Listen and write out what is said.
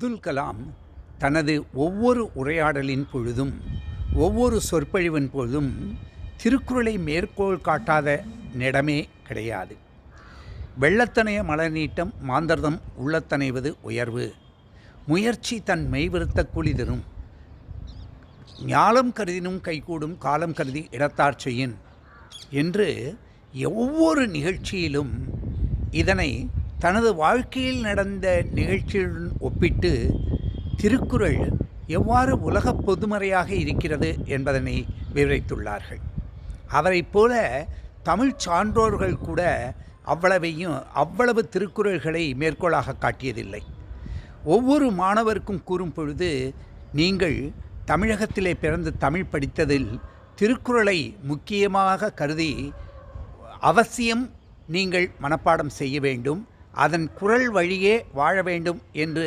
அப்துல் கலாம் தனது ஒவ்வொரு உரையாடலின் பொழுதும் ஒவ்வொரு சொற்பொழிவின் பொழுதும் திருக்குறளை மேற்கோள் காட்டாத நிடமே கிடையாது. வெள்ளத்தனைய மலர்நீட்டம் மாந்தர்தம் உள்ளத்தனைவது உயர்வு, முயற்சி தன் மெய்வருத்த கூலி தரும், ஞாலம் கருதினும் கைகூடும் காலம் கருதி இடத்தார் செய்யின் என்று ஒவ்வொரு நிகழ்ச்சியிலும் இதனை தனது வாழ்க்கையில் நடந்த நிகழ்ச்சியுடன் ஒப்பிட்டு திருக்குறள் எவ்வாறு உலகப் பொதுமறையாக இருக்கிறது என்பதனை விவரித்துள்ளார்கள். அவரைப் போல தமிழ் சான்றோர்கள் கூட அவ்வளவு திருக்குறள்களை மேற்கோளாக காட்டியதில்லை. ஒவ்வொரு மாணவருக்கும் கூறும் பொழுது, நீங்கள் தமிழகத்திலே பிறந்து தமிழ் படித்ததில் திருக்குறளை முக்கியமாக கருதி அவசியம் நீங்கள் மனப்பாடம் செய்ய வேண்டும், அதன் குறள் வழியே வாழ வேண்டும் என்று